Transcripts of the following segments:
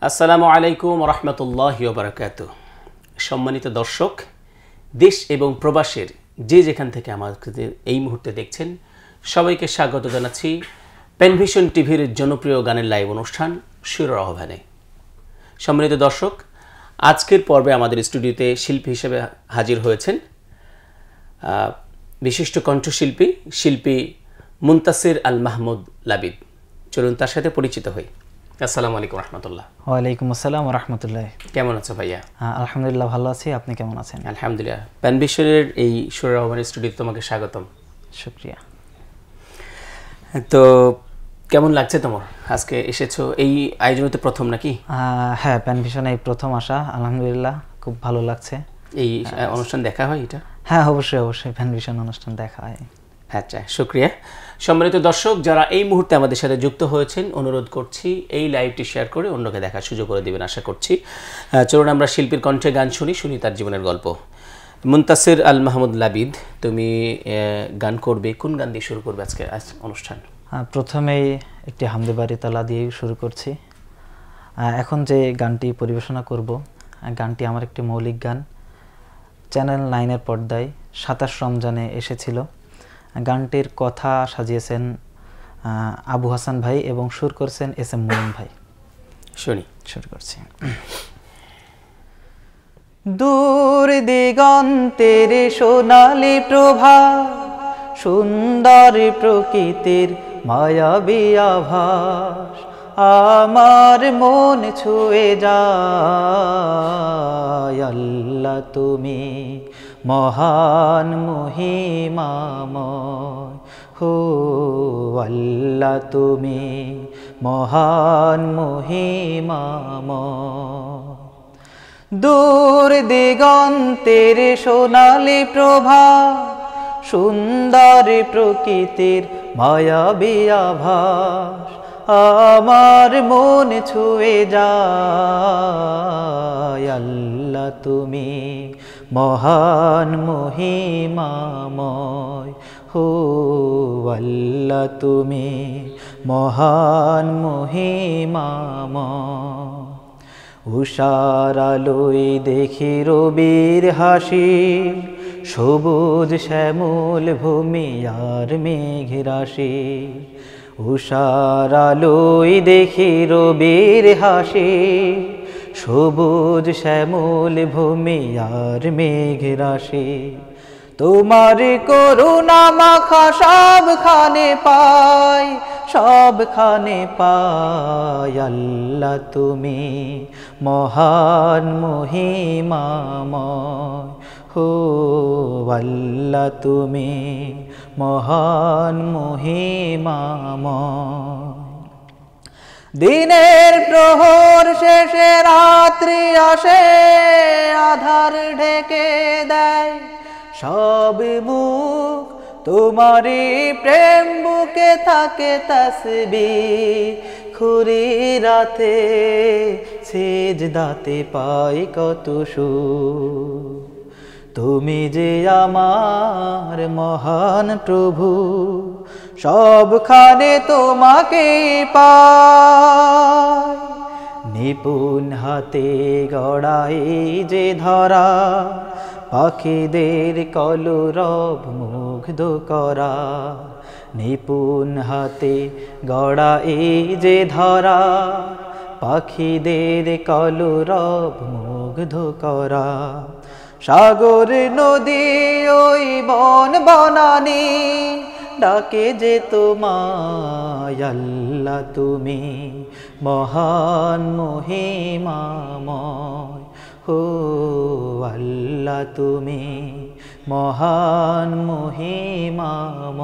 আসসালামু আলাইকুম রহমতুল্লাহি ওয়া বারাকাতুহু। সম্মানিত দর্শক, দেশ এবং প্রবাসের যে যেখান থেকে আমাদের এই মুহূর্তে দেখছেন, সবাইকে স্বাগত জানাচ্ছি পেনভিশন টিভির জনপ্রিয় গানের লাইভ অনুষ্ঠান সুরের আহ্বানে। সম্মানিত দর্শক, আজকের পর্বে আমাদের স্টুডিওতে শিল্পী হিসেবে হাজির হয়েছেন বিশিষ্ট কণ্ঠশিল্পী শিল্পী মুনতাসির আল মাহমুদ লাবিদ। চলুন তার সাথে পরিচিত হই। আসসালামু আলাইকুম রহমতুল্লাহ। ওয়ালাইকুম আসসালাম রহমতুল্লাহ। কেমন আছো ভাইয়া? আলহামদুলিল্লাহ ভালো আছি, আপনি কেমন আছেন? আলহামদুলিল্লাহ। পেনভিশনের এই সুরের আহ্বানের স্টুডিওতে তোমাকে স্বাগতম। শুকরিয়া। তো কেমন লাগছে তোমার আজকে এসেছো? এই আয়োজনতে প্রথম নাকি? হ্যাঁ, পেনভিশনে এই প্রথম আসা, আলহামদুলিল্লাহ খুব ভালো লাগছে। এই অনুষ্ঠান দেখা হয় এটা? হ্যাঁ, অবশ্যই পেনভিশন অনুষ্ঠান দেখা হয়। আচ্ছা, শুকরিয়া। সম্মানিত দর্শক, যারা এই মুহূর্তে আমাদের সাথে যুক্ত হয়েছেন, অনুরোধ করছি এই লাইভটি শেয়ার করে অন্যকে দেখার সুযোগ করে দেবেন আশা করছি। চলুন আমরা শিল্পীর কণ্ঠে গান শুনি তার জীবনের গল্প। মুনতাসির আল মাহমুদ লাবিদ, তুমি গান করবে, কোন গান দিয়ে শুরু করবে আজকে অনুষ্ঠান? প্রথমেই একটি হামদে বাড়ি তালা দিয়ে শুরু করছি। এখন যে গানটি পরিবেশনা করব, গানটি আমার একটি মৌলিক গান, চ্যানেল 9-এর পর্দায় 27 রমজানে এসেছিল। গানটির কথা সাজিয়েছেন আবু হাসান ভাই এবং সুর করছেন এস এম মুমিন ভাই। শুরু করছি। দূর দিগন্তের সোনালি প্রভা, সুন্দর প্রকৃতির মায়াবী আভাস, আমার মন ছুঁয়ে যায়। আল্লাহ তুমি মহান মহিমাময়, হো আল্লাহ তুমি মহান মহিমাময়। দূর দিগন্তের সোনালি প্রভা, সুন্দর প্রকৃতির মায়াবী আভাস, আমার মন ছুঁয়ে যায়। আল্লাহ তুমি মহান মহিমাময়, হো আল্লাহ তুমি মহান মহিমাময়। উষার আলোয় দেখি রবির হাসি, সবুজ শ্যামল ভূমি আর মেঘ রাশি। উষার আলোয় দেখি রবির হাসি, সবুজ শ্যামল ভূমি আর মেঘ রাশি। তোমার করুণা মাখা সবখানে পাই, সবখানে পাই। আল্লাহ তুমি মহান মহিমাময়, হো আল্লাহ তুমি মহান মহিমাময়। দিনের প্রহর শেষে রাত্রি আসে, আধার ঢেকে দেয় সব মুখ, তোমারই প্রেম বুকে থাকে তাসবিহ। খুরি রাতে সিজদাতে পাই কত সুখ, তুমি যে আমার মহান প্রভু, সবখানে তোমাকে পাই। নিপুণ হাতে গড়াই যে ধরা, পাখিদের কলরব মুগ্ধ করা। নিপুণ হাতে গড়া এই যে ধরা, পাখিদের কলরব মুগ্ধ করা। সাগর নদী ওই বন বনানি ডাকে যে তোমায়। আল্লাহ তুমি মহান মহিমাময়, হো আল্লাহ তুমি মহান মহিমাময়।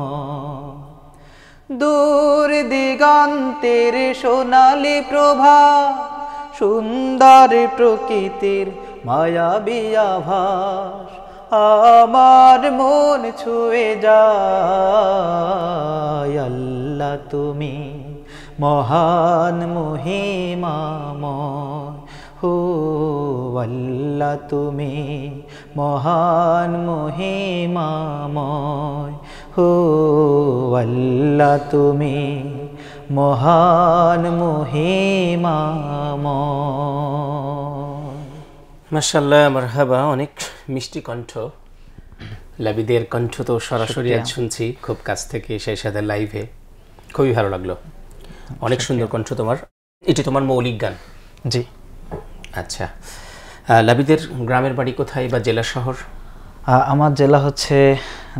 দূর দিগন্তের সোনালি প্রভা, সুন্দর প্রকৃতির মায়াবী আভাস, আমার মন ছুঁয়ে যায়। আল্লাহ তুমি মহান মহিমাময়, হো আল্লাহ তুমি মহান মহিমাময়, হো আল্লাহ তুমি মহান মহিমাময়। মাশাআল্লাহ, মারহাবা, অনেক মিষ্টি কণ্ঠ। লাবিদের কণ্ঠ তো সরাসরি আজ শুনছি খুব কাছ থেকে, সেই সাথে লাইভে, খুবই ভালো লাগলো। অনেক সুন্দর কণ্ঠ তোমার। এটি তোমার মৌলিক গান? জি। আচ্ছা, লাবিদের গ্রামের বাড়ি কোথায় বা জেলা শহর? আমার জেলা হচ্ছে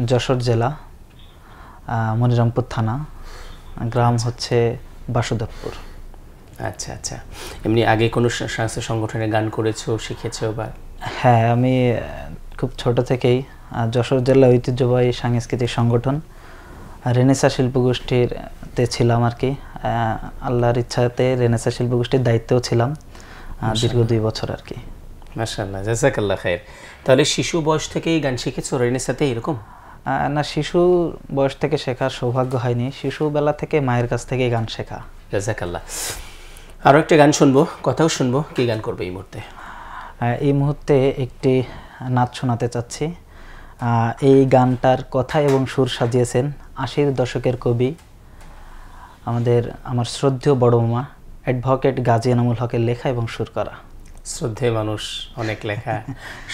যশোর জেলা, মনিরামপুর থানা, গ্রাম হচ্ছে বাসুদেবপুর। আচ্ছা আচ্ছা, এমনি আগে কোনো সাংস্কৃতিক সংগঠনে গান করেছো, শিখেছো বা? হ্যাঁ, আমি খুব ছোট থেকেই যশোর জেলা ঐতিহ্যবাহী সাংস্কৃতিক সংগঠন রেনেসা শিল্পগোষ্ঠীতে ছিলাম আর কি। আল্লাহর ইচ্ছাতে রেনেসা শিল্পগোষ্ঠীর দায়িত্বেও ছিলাম দীর্ঘ 2 বছর আর কি। মাশাআল্লাহ, জাযাকাল্লাহ খায়ের। তাহলে শিশু বয়স থেকেই গান শিখেছো রেনেসাতে এরকম? না, শিশু বয়স থেকে শেখার সৌভাগ্য হয়নি, শিশুবেলা থেকে মায়ের কাছ থেকে গান শেখা। জাযাকাল্লাহ। আরও একটা গান শুনবো, কথাও শুনবো। কি গান করবে এই মুহূর্তে? এই মুহূর্তে একটি নাচ শোনাতে চাচ্ছি। এই গানটার কথা এবং সুর সাজিয়েছেন 80-র দশকের কবি আমার শ্রদ্ধেয় বড় মামা অ্যাডভোকেট গাজী এনামুল হকের লেখা এবং সুর করা। শ্রদ্ধেয় মানুষ, অনেক লেখা,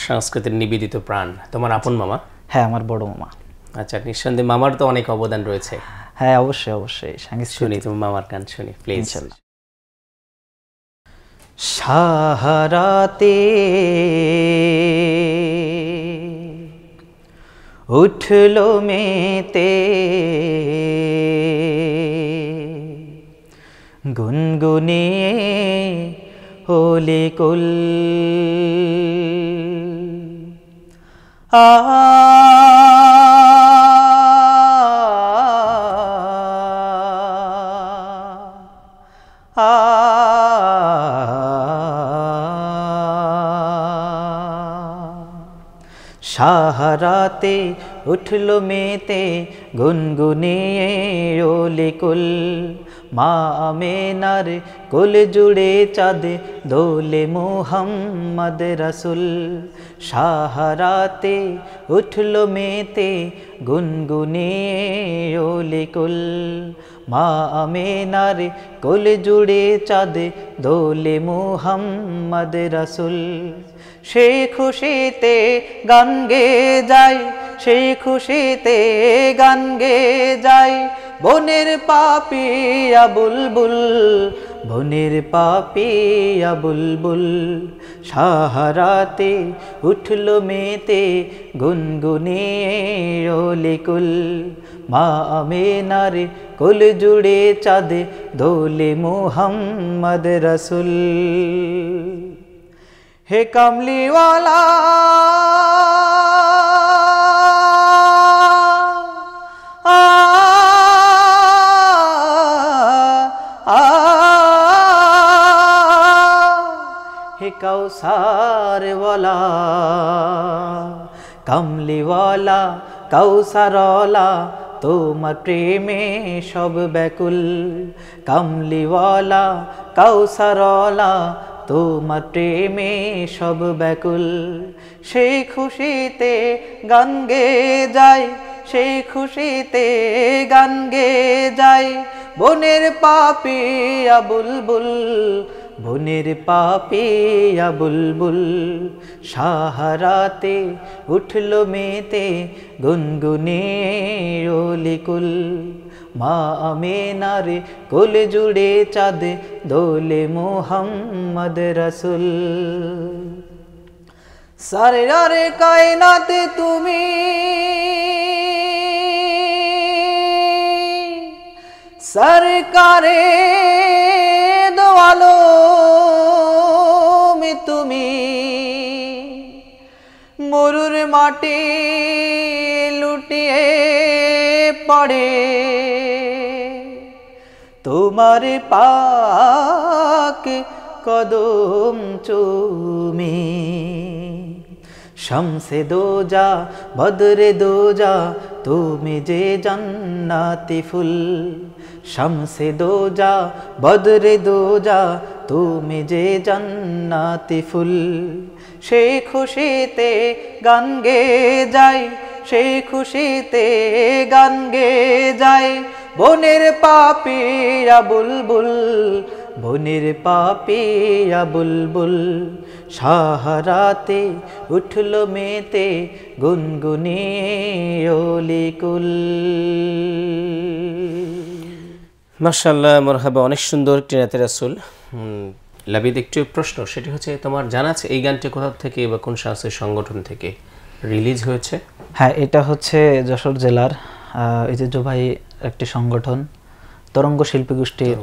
সংস্কৃতির নিবেদিত প্রাণ। তোমার আপন মামা? হ্যাঁ, আমার বড় মামা। আচ্ছা, নিঃসন্দেহে মামার তো অনেক অবদান রয়েছে। হ্যাঁ, অবশ্যই অবশ্যই। শুনি তোমার মামার গান, শুনি প্লিজ। সাহারাতে উঠলো মেতে গুনগুনিয়ে হোলি কুল, সাহারাতে উঠলো মেতে গুনগুনিয়ে ওলি কুল, মা আমেনার কোল জুড়ে চাঁদ দোলে মুহাম্মদ রাসূল। সাহারাতে উঠলো মেতে গুনগুনিয়ে ওলি কুল, মা আমেনার কোল জুড়ে চাঁদ দোলে মুহাম্মদ রাসূল। সেই খুশিতে গান গেয়ে যায়, সেই খুশিতে গান গেয়ে যায় বনের পাপিয়া বুলবুল, বনের পাপিয়া বুলবুল। সাহারাতে উঠলো মেতে গুনগুনিয়ে ওলি কুল, মা আমেনার কোল জুড়ে চাঁদ দোলে মুহাম্মদ রাসূল। হে কামলিওয়ালা হে কাউসারওয়ালা, কামলিওয়ালা কাউসারওয়ালা তোমার প্রেমে সব ব্যাকুল। কামলিওয়ালা কাউসারওয়ালা তোমার প্রেমে সব ব্যাকুল। সেই খুশিতে গান গেয়ে যায়, সেই খুশিতে গান গেয়ে যায় বনের পাপিয়া বুলবুল, বনের পাপিয়া বুলবুল। সাহারাতে উঠলো মেতে গুনগুনিয়ে ওলি কুল, মা আমেনার কোল জুড়ে চাঁদ দোলে মুহাম্মদ রাসূল। সারে কায়নাতে তুমি সরকারে দো আলম, তুমি মরুর মাটি লুটিয়ে পড়ে তোমার পাক কদম চুমি। শামসে দোজা বদরে দোজা তুমি যে জান্নাতি ফুল, শামসে দোজা বদরে দোজা তুমি যে জান্নাতি ফুল। সেই খুশিতে গান গেয়ে যায়, সেই খুশিতে গান গেয়ে যায় বনের পাপিয়া বুলবুল, বনের পাপিয়া বুলবুল, সাহারাতে উঠল মেতে গুনগুনিয়ে অলিকুল। মাশাআল্লাহ, মারহাবা, অনেক সুন্দর একটি নাতে রাসূল। লাবিদ, একটু প্রশ্ন, সেটি হচ্ছে তোমার জানা আছে এই গানটি কোথা থেকে বা কোন সাংস্কৃতিক সংগঠন থেকে রিলিজ হয়েছে? হ্যাঁ, এটা হচ্ছে যশোর জেলার ঐতিহ্যবাহী একটি সংগঠন, তরঙ্গ শিল্পী গোষ্ঠীর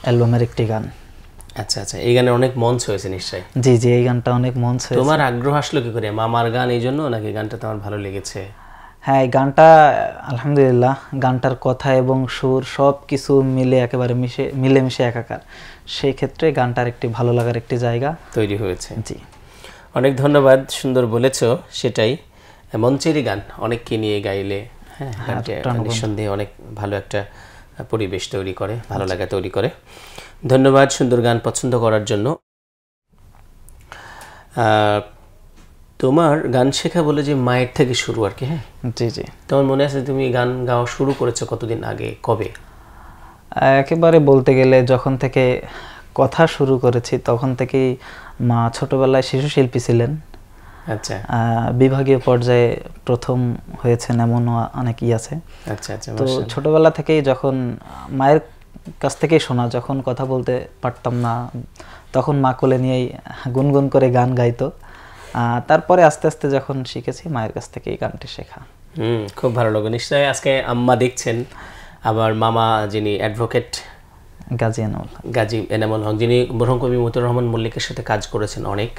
অ্যালবামের একটি গান। আচ্ছা আচ্ছা, এই গানের অনেক মঞ্চ হয়েছে নিশ্চয়ই? জি জি, এই গানটা অনেক মঞ্চ হয়েছে। তোমার আগ্রহ আসলো কি করে? মামার গান এই জন্য, নাকি গানটা তোমার ভালো লেগেছে? হ্যাঁ, এই গানটা আলহামদুলিল্লাহ, গানটার কথা এবং সুর সব কিছু মিলে একেবারে মিলেমিশে একাকার, সেই ক্ষেত্রে গানটার একটি ভালো লাগার একটি জায়গা তৈরি হয়েছে। জি, অনেক ধন্যবাদ, সুন্দর বলেছো। সেটাই, মঞ্চেরই গান অনেককে নিয়ে গাইলে হ্যাঁ গানটি নিঃসন্দেহে অনেক ভালো একটা পরিবেশ তৈরি করে, ভালো লাগা তৈরি করে। ধন্যবাদ সুন্দর গান পছন্দ করার জন্য। তোমার গান শেখা বলে যে মায়ের থেকে শুরু আর কি? হ্যাঁ জি জি। তোমার মনে আছে তুমি গান গাওয়া শুরু করেছো কতদিন আগে, কবে? একেবারে বলতে গেলে যখন থেকে কথা শুরু করেছি তখন থেকেই। মা ছোটবেলায় শিশু শিল্পী ছিলেন। আচ্ছা, বিভাগীয় পর্যায়ে প্রথম হয়েছেন এমনও অনেকই আছে। আচ্ছা আচ্ছা। তো ছোটবেলা থেকেই যখন মায়ের কাছ থেকেই শোনা, যখন কথা বলতে পারতাম না তখন মা কোলে নিয়েই গুনগুন করে গান গাইতো। তারপরে আস্তে আস্তে যখন শিখেছি মায়ের কাছ থেকে এই গানটি শেখা। খুব ভালো লাগে নিশ্চয়ই। আজকে আম্মা দেখছেন, আবার মামা যিনি অ্যাডভোকেট গাজী এনামুল হক, যিনি মরহুম কবি মতিউর রহমান মল্লিকের সাথে কাজ করেছেন অনেক।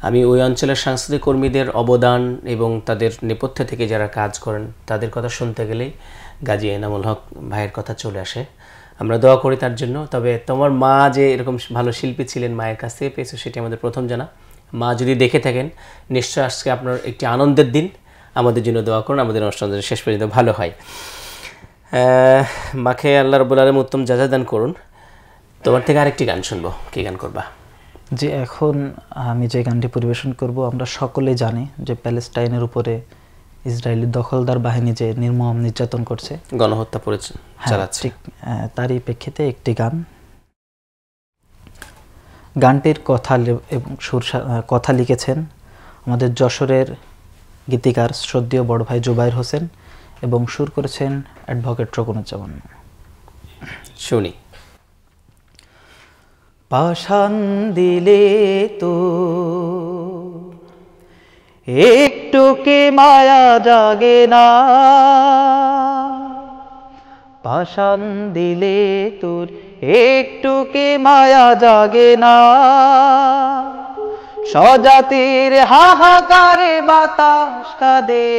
আমি ওই অঞ্চলের সাংস্কৃতিক কর্মীদের অবদান এবং তাদের নেপথ্যে থেকে যারা কাজ করেন তাদের কথা শুনতে গেলেই গাজী এনামুল হক ভাইয়ের কথা চলে আসে। আমরা দোয়া করি তার জন্য। তবে তোমার মা যে এরকম ভালো শিল্পী ছিলেন, মায়ের কাছ থেকে পেয়েছো, সেটি আমাদের প্রথম জানা। মা যদি দেখে থাকেন নিশ্চয় আজকে আপনার একটি আনন্দের দিন। আমাদের জন্য দোয়া করুন, আমাদের অনুষ্ঠান শেষ পর্যন্ত ভালো হয়। মাকে আল্লাহ রাব্বুল আলামিন উত্তম জাযা দান করুন। তোমার থেকে আরেকটি গান শুনবো, কি গান করবা? জি, এখন আমি যে গানটি পরিবেশন করব, আমরা সকলেই জানি যে প্যালেস্টাইনের উপরে ইসরায়েলি দখলদার বাহিনী যে নির্মম নির্যাতন করছে, গণহত্যা চালাচ্ছে, ঠিক তারই প্রেক্ষিতে একটি গান। গানটির কথা এবং কথা লিখেছেন আমাদের যশোরের গীতিকার শ্রদ্ধেয় বড় ভাই জুবায়ের হোসেন এবং সুর করেছেন অ্যাডভোকেট রকুনুজ্জামান। শুনি। পাষাণ দিলে তো একটু কি মায়া জাগে না, পাষাণ দিলে তোর একটু কি মায়া জাগে না, স্বজাতির হাহাকারে বাতাস কাঁদে,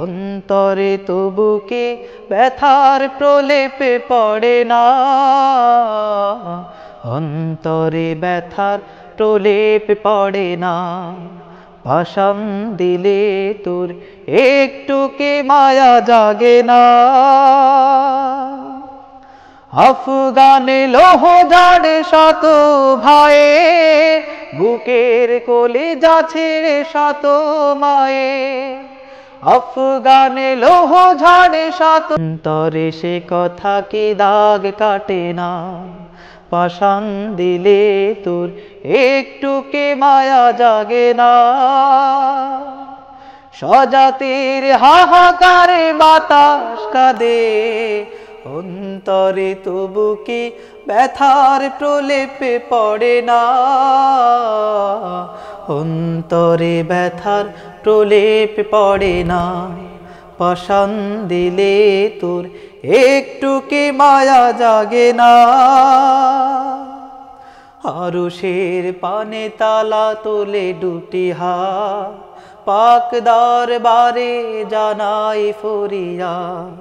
অন্তরে তবু কি ব্যথার প্রলেপে পড়ে না, অন্তরে ব্যথার প্রলেপ পড়ে না, পাষাণ দিলে তোর একটু কি মায়া জাগে না। আফগানে লোহ ঝাড়ে শত ভাইয়ে, বুকের কলিজা ছেড়ে শত মায়ে, আফগানে লোহ ঝাড়ে শত, অন্তরে সে কথা কি দাগ কাটে না, পাষাণ দিলে তোর একটু কি মায়া জাগে না, স্বজাতির হাহাকারে বাতাস কাঁদে, অন্তরে তবু কি ব্যথার প্রলেপে পড়ে না, অন্তরে ব্যথার প্রলেপ পড়ে না, পাষাণ দিলে তোর একটু কি মায়া জাগে না। আরশের পানে তালা তোলে দুটি হাত, পাক দরবারে জানাই ফরিয়াদ,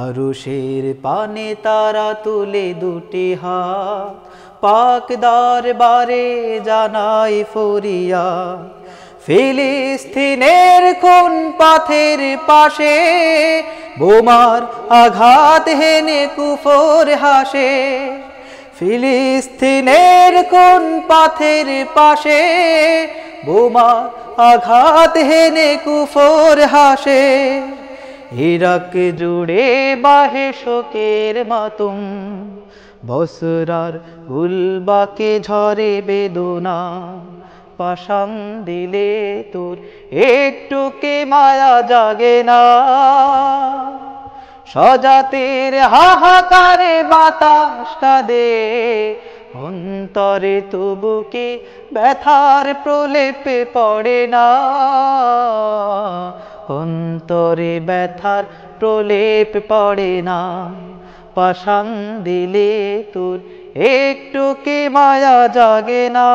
আরশের পানে তারা তুলে দুটি হাত, পাক দরবারে জানাই ফরিয়াদ, ফিলিস্তিনের কোন পথের পাশে বোমার আঘাত হেনে কুফর হাসে, ফিলিস্তিনের কোন পথের পাশে বোমার আঘাত হেনে কুফর হাসে, ইরাক জুড়ে বাহে শোকের মাতম, বসরার গুলবাকে ঝরে বেদনা, পাষাণ দিলে তোর একটুকে মায়া জাগে না। সজাতের হাহাকারে বাতাস কাঁদে, অন্তরে তবু কি ব্যথার প্রলেপে পড়ে না, অন্তরে ব্যথার প্রলেপ পড়ে না। পাষাণ দিলে তোর একটু কি মায়া জাগে না।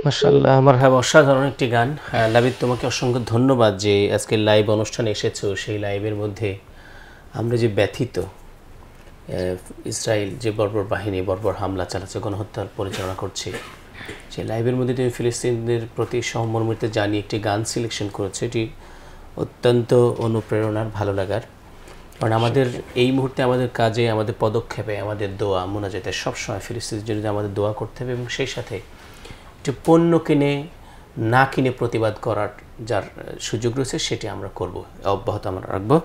মাশাআল্লাহ, মারহাবা, অসাধারণ একটি গান। লাবিদ, তোমাকে অসংখ্য ধন্যবাদ যে আজকের লাইভ অনুষ্ঠানে এসেছো। সেই লাইভের মধ্যে আমরা যে ব্যথিত, ইসরায়েল যে বর্বর বাহিনী বর্বর হামলা চালাচ্ছে, গণহত্যার পরিচালনা করছে, সেই লাইভের মধ্যে তুমি ফিলিস্তিনদের প্রতি সহমর্মিতা জানিয়ে একটি গান সিলেকশন করেছো। এটি অত্যন্ত অনুপ্রেরণার, ভালো লাগার। কারণ আমাদের এই মুহূর্তে আমাদের কাজে, আমাদের পদক্ষেপে, আমাদের দোয়া মোনাজাতে সবসময় ফিলিস্তিনের জন্য আমাদের দোয়া করতে হবে, এবং সেই সাথে একটি পণ্য কিনে না কিনে প্রতিবাদ করার যার সুযোগ রয়েছে সেটি আমরা করব, অব্যাহত আমরা রাখবো।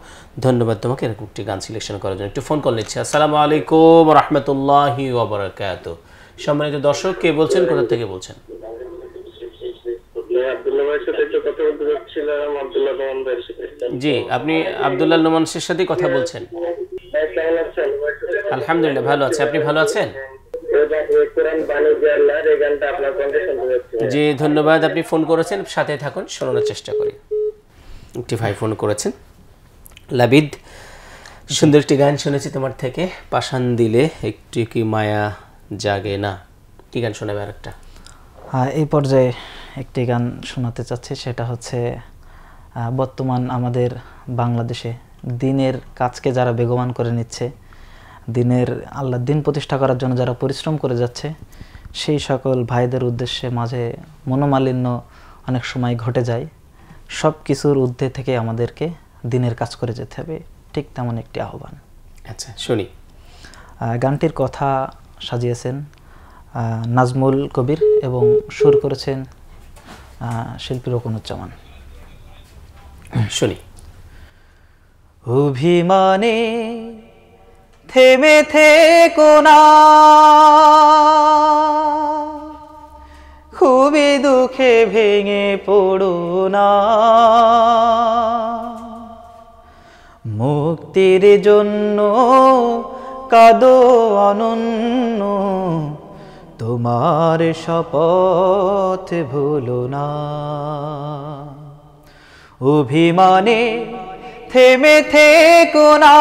ধন্যবাদ তোমাকে এরকম একটি গান সিলেকশন করার জন্য। একটু ফোন কল নিচ্ছি। আসসালামু আলাইকুম রহমতুল্লাহি ওয়া বারাকাতুহু। সম্মানিত দর্শক, কে বলছেন, কোথা থেকে বলছেন? জি, আপনি আব্দুল্লাহ নোমানের সাথে কথা বলছেন। আলহামদুলিল্লাহ, ভালো আছে। আপনি ভালো আছেন? জি, ধন্যবাদ। আপনি ফোন করেছেন, সাথে থাকুন, শোনানোর চেষ্টা করি। একটি ভাই ফোন করেছেন। লাবিদ, সুন্দর একটি গান শুনেছি তোমার থেকে, পাষাণ দিলে একটু কি মায়া জাগে না। কি গান শোনাবে আরেকটা? এই পর্যায়ে একটি গান শোনাতে চাচ্ছি, সেটা হচ্ছে বর্তমান আমাদের বাংলাদেশে দিনের কাজকে যারা বেগবান করে নিচ্ছে, দিনের আল্লাহর দিন প্রতিষ্ঠা করার জন্য যারা পরিশ্রম করে যাচ্ছে, সেই সকল ভাইদের উদ্দেশ্যে মাঝে মনোমালিন্য অনেক সময় ঘটে যায়। সব কিছুর ঊর্ধ্বে থেকে আমাদেরকে দিনের কাজ করে যেতে হবে, ঠিক তেমন একটি আহ্বান। আচ্ছা, শুনি। গানটির কথা সাজিয়েছেন নাজমুল কবির এবং সুর করেছেন শিল্পী রোকনুজ্জামান। শুনি। অভিমানে থেমে থেকো না, খুবই দুঃখে ভেঙে পড়ো না, মুক্তির জন্য কাঁদো অনন্য, তোমার শপথ ভুলো না। অভিমানে থেমে থেকো না,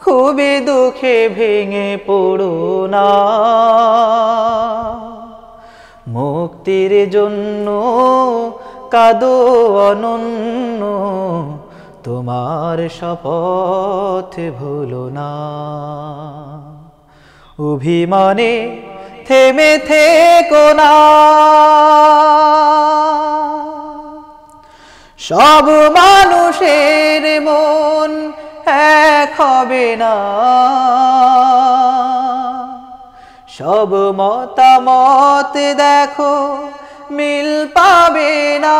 খুবই দুঃখে ভেঙে পড়ো না, মুক্তির জন্য কাঁদো অনন্য, তোমার শপথ ভুলো না। অভিমানে থেমে থেকো না, সব মানুষের মন এক হবে না, সব মতামত দেখো মিল পাবে না,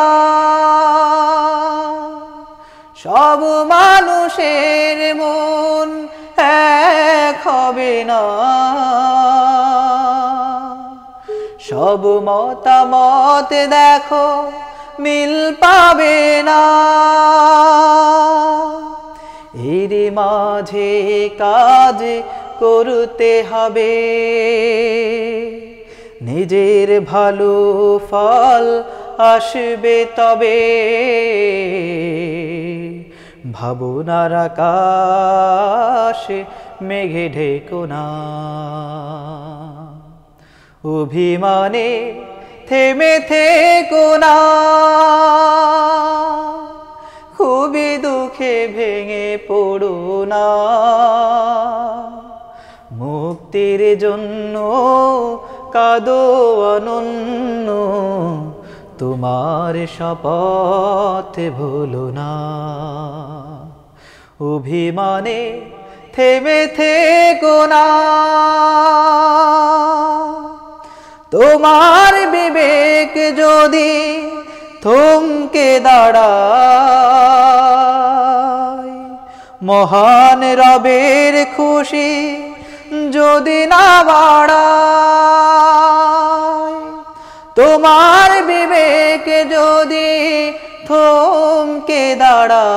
সব মানুষের মন এক হবে না, সব মতামত দেখো মিল পাবে না। এর মাঝে কাজ করতে হবে, নিজের ভালো ফল আসবে তবে, ভাবনার আকাশ মেঘে ঢেকো না। অভিমানে থেমে থেকো না, খুবই দুঃখে ভেঙে পড়ো না, মুক্তির জন্য কাঁদো অনন্য, তোমার শপথ ভুলো না। অভিমানে থেমে থেকো না, তোমার বিবেক যদি থমকে দাঁড়ায়, মহান রবের খুশি যদি না বাড়ায়, তোমার বিবেক যদি থমকে দাঁড়ায়,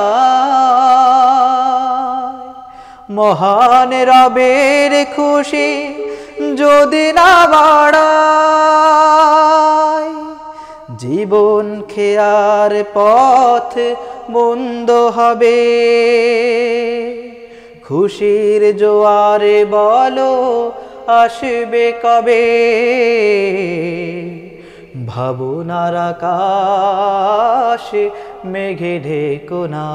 মহান রবের খুশি যদি না বাড়ায়, জীবন খেয়ার পথ বন্ধ হবে, খুশির জোয়ারে বলো আসবে কবে, ভাবনার আকাশ মেঘে ঢেকো না,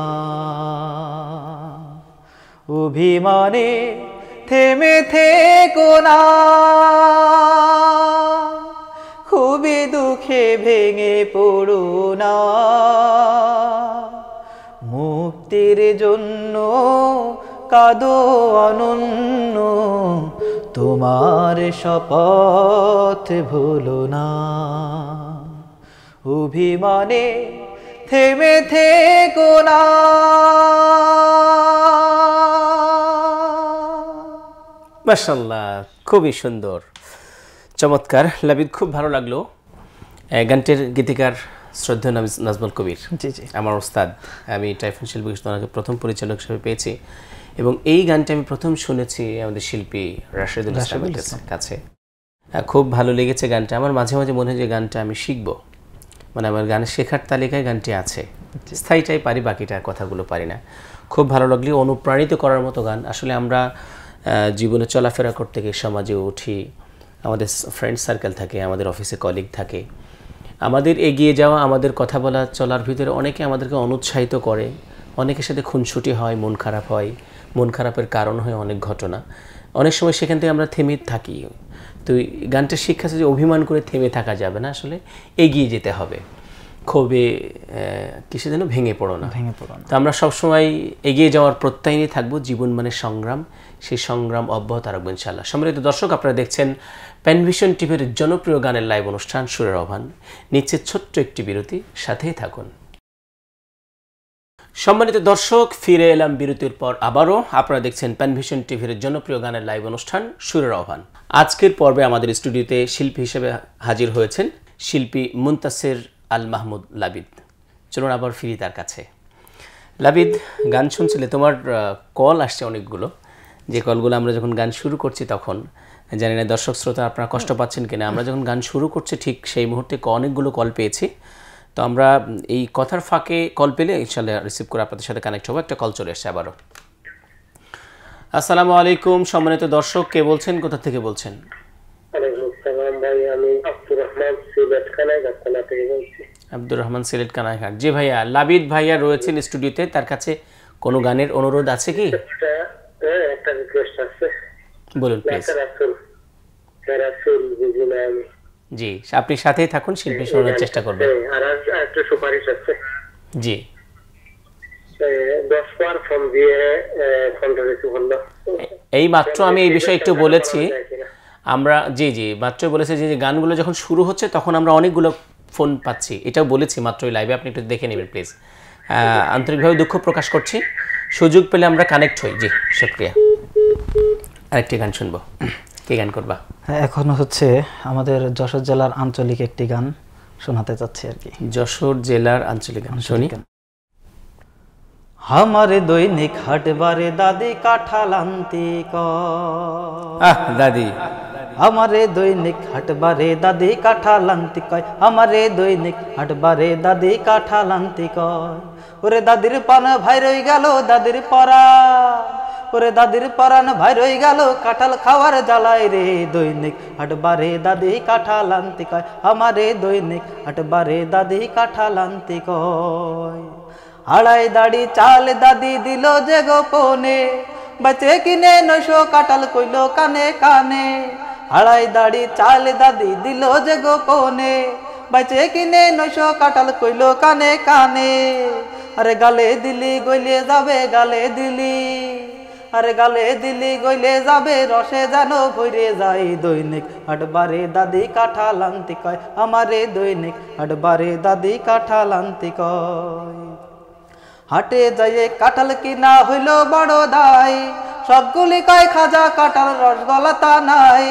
অভিমানে থেমে থেকো না, খুবই দুঃখে ভেঙে পড়ো না, মুক্তির জন্য কাঁদো অনন্য, তোমার শপথ ভুলো না, অভিমানে থেমে থেকো না। মাশাআল্লাহ, খুবই সুন্দর, চমৎকার। লাবিদ, খুব ভালো লাগলো। গানটির গীতিকার শ্রদ্ধেয় নাজমুল কবির, জি জি, আমার ওস্তাদ। আমি টাইফুন শিল্পী ওনাকে প্রথম পরিচালক হিসেবে পেয়েছি এবং এই গানটি আমি প্রথম শুনেছি আমাদের শিল্পী রাশেদুল ইসলামের কাছে। খুব ভালো লেগেছে গানটা। আমার মাঝে মাঝে মনে হয় যে গানটা আমি শিখবো, মানে আমার গানের শেখার তালিকায় গানটি আছে, স্থায়ীটাই পারি, বাকিটা কথাগুলো পারি না। খুব ভালো লাগলে, অনুপ্রাণিত করার মতো গান। আসলে আমরা জীবনে চলাফেরা করতে গিয়ে সমাজে উঠি, আমাদের ফ্রেন্ড সার্কেল থাকে, আমাদের অফিসে কলিগ থাকে, আমাদের এগিয়ে যাওয়া, আমাদের কথা বলা চলার ভিতরে অনেকে আমাদেরকে অনুৎসাহিত করে, অনেকের সাথে খুনসুটি হয়, মন খারাপ হয়, মন খারাপের কারণ হয় অনেক ঘটনা, অনেক সময় সেখান থেকে আমরা থেমে থাকি। তো গানটার শিক্ষা যে অভিমান করে থেমে থাকা যাবে না, আসলে এগিয়ে যেতে হবে, ক্ষোভে কিসে যেন ভেঙে পড়ো না। তো আমরা সবসময় এগিয়ে যাওয়ার প্রত্যয় নিয়ে থাকবো। জীবন মানে সংগ্রাম, সেই সংগ্রাম অব্যাহত রাখবো ইনশাআল্লাহ। সম্মানিত দর্শক, আপনারা দেখছেন প্যানভিশন টিভির জনপ্রিয় গানের লাইভ অনুষ্ঠান সুরের আহ্বান। নিচ্ছে ছোট্ট একটি বিরতি, সাথেই থাকুন। সম্মানিত দর্শক, ফিরে এলাম বিরতির পর আবারও। আপনারা দেখছেন প্যানভিশন টিভির জনপ্রিয় গানের লাইভ অনুষ্ঠান সুরের আহ্বান। আজকের পর্বে আমাদের স্টুডিওতে শিল্পী হিসেবে হাজির হয়েছেন শিল্পী মুনতাসির আল মাহমুদ লাবিদ। চলুন আবার ফিরি তার কাছে। লাবিদ, গান শুনছিলে, তোমার কল আসছে অনেকগুলো, যে কলগুলো আমরা যখন গান শুরু করছি তখন, জানি না দর্শক শ্রোতা আপনারা কষ্ট পাচ্ছেন কিনা, আমরা যখন গান শুরু করছি ঠিক সেই মুহূর্তে অনেকগুলো কল পেয়েছি। তো আমরা এই কথার ফাঁকে কল পেলে ইনশাআল্লাহ রিসিভ করে আপনাদের সাথে কানেক্ট হবো। একটা কল চলে এসছে আবারও। আসসালামু আলাইকুম সম্মানিত দর্শক, কে বলছেন, কোথা থেকে বলছেন? ভাই, আমি আব্দুর রহমান, সিলেট কানাইঘাট থানা থেকে বলছি। আব্দুর রহমান, সিলেট কানাইঘাট। জি ভাইয়া, লাবিদ ভাইয়া রয়েছেন স্টুডিওতে, তার কাছে কোনো গানের অনুরোধ আছে কি? একটা রিকোয়েস্ট আছে, বলুন প্লিজ। জি, আপনি সাথেই থাকুন, শিল্পী শোনার চেষ্টা করবেন। আর একটা সুপারিশ আছে। জি, 10 বার ফোন দিয়ে ফোনটা রিসিভ হলো। এই মাত্র আমি এই বিষয়ে একটু বলেছি, আমরা জি জি মাত্র বলেছি যে গানগুলো যখন শুরু হচ্ছে তখন আমরা অনেকগুলো ফোন পাচ্ছি, এটাও বলেছি মাত্রই লাইভে, আপনি একটু দেখে নেবেন প্লিজ। আন্তরিকভাবে দুঃখ প্রকাশ করছি, সুযোগ পেলে আমরা কানেক্ট হই। জি, শুকরিয়া। আরেকটি গান শুনবো, কি গান করবা? এখন হচ্ছে আমাদের যশোর জেলার আঞ্চলিক একটি গান শোনাতে চাচ্ছি আর কি। যশোর জেলার আঞ্চলিক গান শুনি। আমার দৈনিক হাটবারে দাদি কাঁঠাল আনতে আহ দাদি, আমারে দৈনিক হাটবারে দাদি কাঁঠাল আনতে কয়, আমারে দৈনিক হাটবারে দাদি কাঁঠাল আনতে কয়। ওরে দাদির পান ভাই রই গেল দাদির পরা, ওরে দাদির পরান ভাই রই গেল কাঁঠাল খাওয়ার জ্বালায় রে। দৈনিক হাটবারে দাদি কাঁঠাল আনতে কয়, আমারে দৈনিক হাটবারে দাদি কাঁঠাল আনতে কয়। আড়াই দাড়ি চাল দাদি দিল যে গোপনে, বেচে কিনে 900 কাঁঠাল কইল কানে কানে। আড়াই দাড়ি চাল দাদি দিল যে গোপনে, বেচে কিনে 900 কাঁঠাল কইল কানে কানে। আরে গালে দিলি গইলে যাবে গালে দিলি, আরে গালে দিলি গইলে যাবে রসে যেন ভরে যায় দৈনিক হাটবারে দাদি কাঁঠাল আনতে কয় আমারে দৈনিক হাটবারে দাদি কাঁঠাল আনতে কয় হাটে যাইয়ে কাঁঠাল কিনা হইল বড় দাই সবগুলি কয় খাজা কাঁঠাল রসগোল্লা তা নাই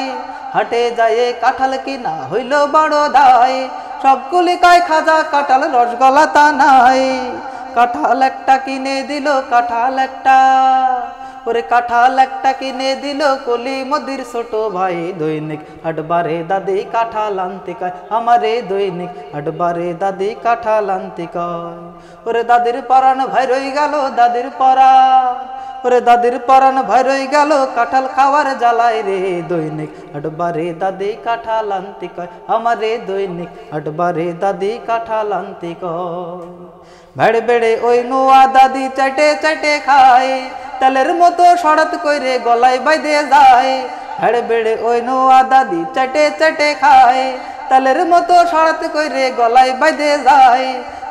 হাটে যাইয়ে কাঁঠাল কিনা হইল বড় দাই সবগুলি কয় খাজা কাঁঠাল রসগোল্লা তা নাই কাঁঠাল একটা কিনে দিল কাঁঠাল একটা ওরে কাঁঠাল একটা কিনে দিল কলি মদির ছোট ভাই দৈনিক হাটবারে দাদি কাঁঠাল আনতে কয় আমারে দৈনিক হাটবারে দাদি কাঁঠাল আনতে কয় ওরে দাদির পরাণ ভাই রই গেল দাদির পরাণ ওরে দাদির পরাণ ভাই রই গেল কাঁঠাল খাওয়ার জ্বালায় রে দৈনিক হাটবারে দাদি কাঁঠাল আনতে কয় আমারে দৈনিক হাটবারে দাদি কাঁঠাল আনতে কয় ভেড় বেড়ে ওই নোয়া দাদি চাটে চাটে খায় তেলের মতো শরৎ কইরে গলায় বাইদে যায় ভেড় বেড়ে ওই নোয়া দাদি চাটে চাটে খায় তেলের মতো শরৎ কইরে গলায় বাইদে যায়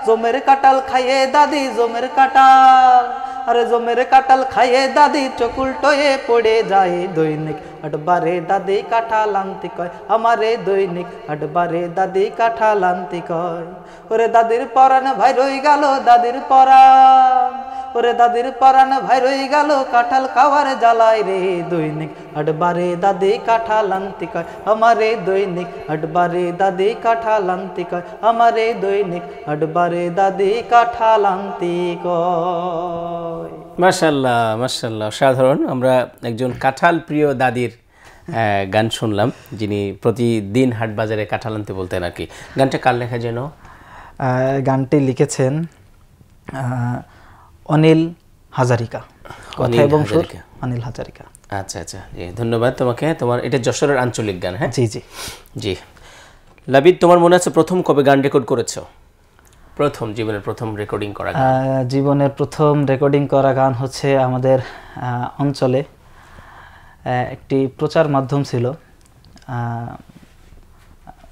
জমের কাঁঠাল খাইয়ে দাদি জমের কাঁঠাল আরে জমের কাঁঠাল খাইয়ে দাদি চকুল টয়ে পড়ে যায় দৈনিক হাটবারে দাদি কাঁঠাল আনতে কয় আমারে দৈনিক হাটবারে দাদি কাঁঠাল আনতে কয় ওরে দাদির পরাণ ভাই রই গেল দাদির পরাণ ওরে দাদির পরাণ ভাই রই গেল কাঁঠাল খাওয়ার জ্বালায় রে দৈনিক হাটবারে দাদি কাঁঠাল আনতে কয় আমারে দৈনিক হাটবারে দাদি কাঁঠাল আনতে কয় আমারে দৈনিক হাটবারে দাদি কাঁঠাল আনতে কয়। মাশাআল্লাহ মাশাআল্লাহ, সাধারণ। আমরা একজন কাঁঠাল প্রিয় দাদির গান শুনলাম, যিনি প্রতিদিন হাট বাজারে কাঁঠাল আনতে বলতেন আর কি। গানটা কার লেখা যেন? গানটি লিখেছেন অনিল হাজারিকা, কথা এবং সুর অনিল হাজারিকা। আচ্ছা আচ্ছা, জি ধন্যবাদ তোমাকে। তোমার এটা যশোরের আঞ্চলিক গান? হ্যাঁ জি জি জি। লাবিদ, তোমার মনে আছে প্রথম কবে গান রেকর্ড করেছো? প্রথম জীবনের প্রথম রেকর্ডিং করা গান? জীবনের প্রথম রেকর্ডিং করা গান হচ্ছে আমাদের অঞ্চলে একটি প্রচার মাধ্যম ছিল,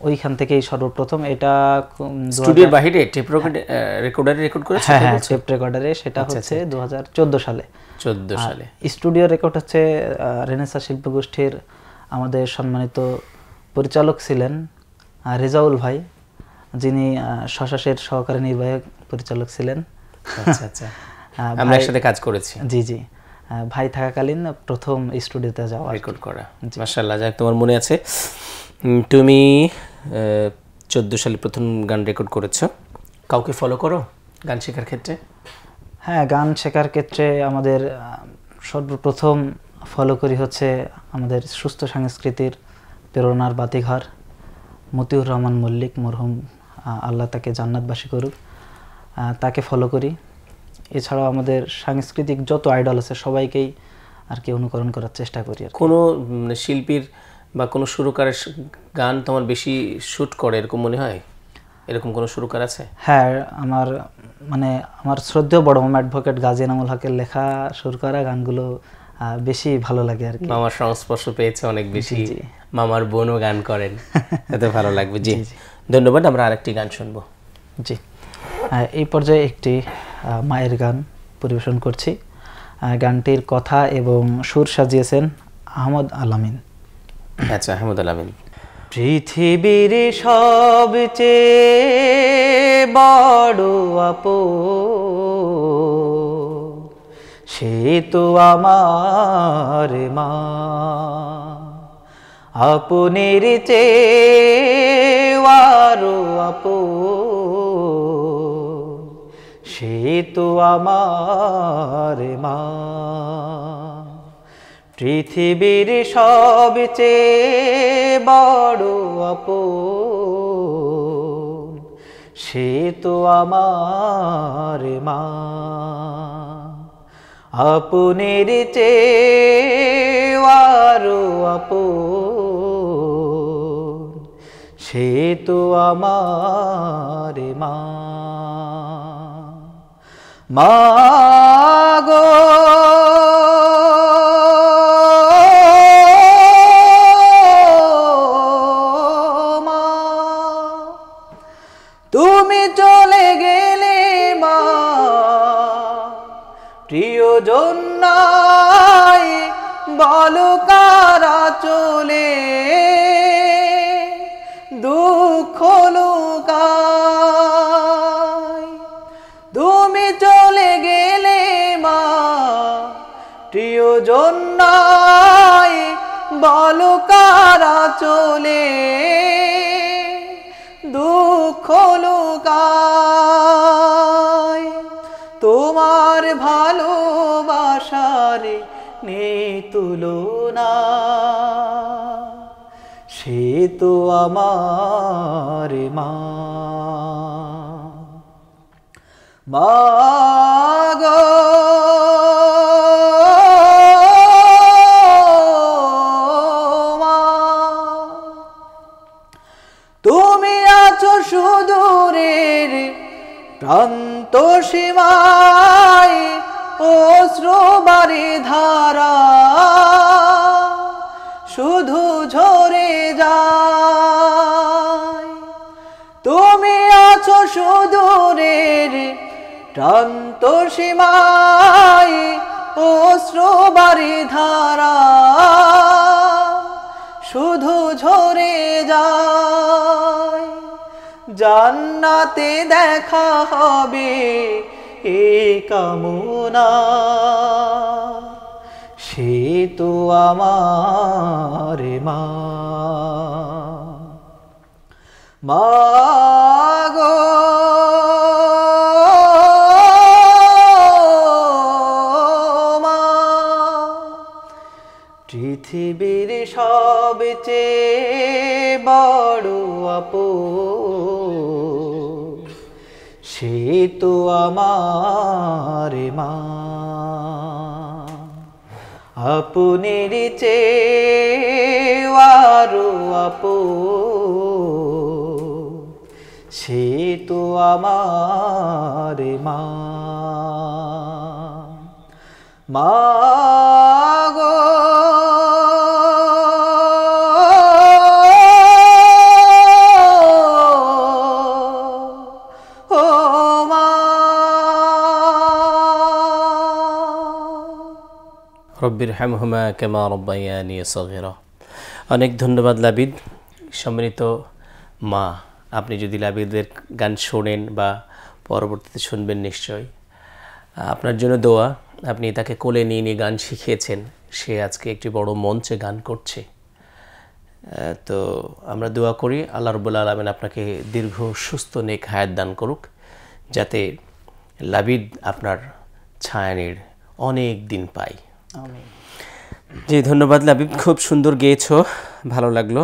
ওইখান থেকেই সর্বপ্রথম। এটা স্টুডিওর বাইরে টেপ রেকর্ডারে রেকর্ড করেছো? হ্যাঁ, টেপ রেকর্ডারে। সেটা হচ্ছে 2014 সালে। 14 সালে। স্টুডিও রেকর্ড হচ্ছে রেনেসা শিল্পগোষ্ঠীর আমাদের সম্মানিত পরিচালক ছিলেন রেজাউল ভাই, যিনি শশাসের সহকারী নির্বাহী পরিচালক ছিলেন। আচ্ছা আচ্ছা, আমরা একসাথে কাজ করেছি। জি জি, ভাই থাকাকালীন প্রথম স্টুডিওতে যাওয়া, রেকর্ড করা। মাশাআল্লাহ, যাক তোমার মনে আছে। তুমি 14 সালে প্রথম গান রেকর্ড করেছো। কাউকে ফলো করো গান শেখার ক্ষেত্রে? হ্যাঁ, গান শেখার ক্ষেত্রে আমাদের সর্বপ্রথম ফলো করি হচ্ছে আমাদের সুস্থ সংস্কৃতির প্রেরণার বাতিঘর মতিউর রহমান মল্লিক, মরহুম, আল্লাহ তাকে জান্নাতবাসী করুক, তাকে ফলো করি। এছাড়াও আমাদের সাংস্কৃতিক যত আইডল আছে সবাইকেই আর কি অনুকরণ করার চেষ্টা করি। কোনো শিল্পীর বা কোনো সুরকারের গান তোমার বেশি শ্যুট করে এরকম মনে হয়? এরকম কোনো সুরকার আছে? হ্যাঁ, আমার শ্রদ্ধেয় বড় মামা অ্যাডভোকেট গাজী এনামুল হকের লেখা সুর করা গানগুলো বেশি ভালো লাগে আর কি। মামার সংস্পর্শ পেয়েছে অনেক বেশি, মামার বোনও গান করেন, এত ভালো লাগবে। জি ধন্যবাদ। আমরা আরেকটি গান শুনবো। জি, এই পর্যায়ে একটি মায়ের গান পরিবেশন করছি। গানটির কথা এবং সুর সাজিয়েছেন আহমদ আলামিন। আচ্ছা, আহমদ আলামিন। পৃথিবীর সবচেয়ে বড় আপন সে তো আমার মা, আপনের চেয়ে আরো আপন সে তো আমার মা। পৃথিবীর সবচেয়ে বড় আপন সে তো আমার মা, আপনের চেয়ে আরো আপন সে তো আমার মা। মা গো তুমি চলে গেলে মা, প্রিয়জন নাই বলো কারা চলে দুঃখ লুকায় তুমি চলে গেলে মা প্রিয়জন নাই বলো কারা চলে দুঃখ লুকায় তোমার ভালোবাসার নেই তুলনা সে তো আমার মা গো মা তুমি আছো সুদূরের প্রান্ত সীমায় অশ্রুবারি ধারা শুধু ঝরে যায় তুমি আছো সুদূরের প্রান্ত সীমায় অশ্রুবারি ধারা শুধু ঝরে যায় জান্নাতে দেখা হবে এই কামনা সে তো আমার মা গো মা পৃথিবীর সবচেয়ে বড় আপন সে তো আমার মা আপনের চেয়ে আরো আপন সে তো আমার মা গো রব্বির হামহুমা কামা রব্বায়ানি সগীরা। অনেক ধন্যবাদ লাবিদ। সম্মানিত মা, আপনি যদি লাবিদের গান শোনেন বা পরবর্তীতে শুনবেন নিশ্চয়ই, আপনার জন্য দোয়া। আপনি তাকে কোলে নিয়ে নিয়ে গান শিখিয়েছেন, সে আজকে একটি বড় মঞ্চে গান করছে। তো আমরা দোয়া করি আল্লাহ রাব্বুল আলামিন আপনাকে দীর্ঘ সুস্থ নেক হায়াত দান করুক, যাতে লাবিদ আপনার ছায়ানির অনেক দিন পায়। জি ধন্যবাদ লাবিব, খুব সুন্দর গেয়েছো, ভালো লাগলো।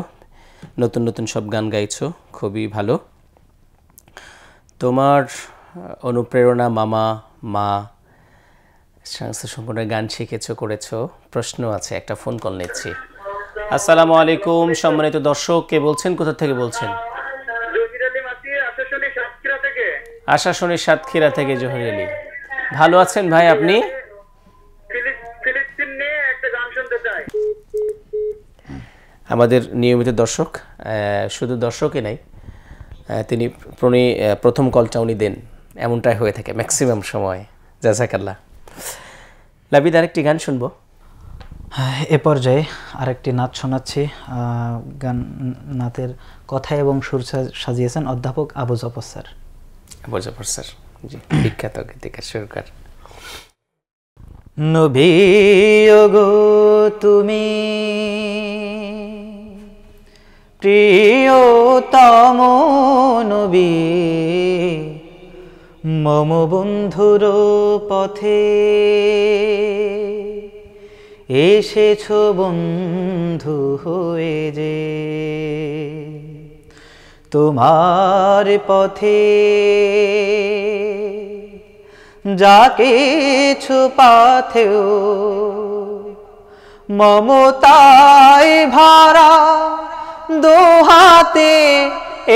নতুন নতুন সব গান গাইছো, খুবই ভালো। তোমার অনুপ্রেরণা মামা, মা, সংস্থা সম্পূর্ণ গান শিখেছো, করেছো। প্রশ্ন আছে, একটা ফোন কল নিচ্ছি। আসসালামু আলাইকুম সম্মানিত দর্শক, কে বলছেন, কোথা থেকে বলছেন? আশাশুনি সাতক্ষীরা থেকে জহির আলী। ভালো আছেন ভাই আপনি? আমাদের নিয়মিত দর্শক, শুধু দর্শকই নাই, তিনি প্রথম কলটা উনি দেন, এমনটাই হয়ে থাকে ম্যাক্সিমাম সময়। জাযাকাল্লাহ। লাবিদ, আরেকটি গান শুনবো। এ পর্যায়ে আরেকটি নাচ শোনাচ্ছি। নাতের কথা এবং সুর সাজিয়েছেন অধ্যাপক আবু জাফর স্যার। আবু জাফর স্যার, জি, বিখ্যাত গীতিকার, সুরকার। নবী গো তুমি প্রিয়তম নবী, মম বন্ধুর পথে এসেছো বন্ধু হয়ে যে, তোমার পথে যাকে ছুপাথেও মমতায় ভরা দোহাতে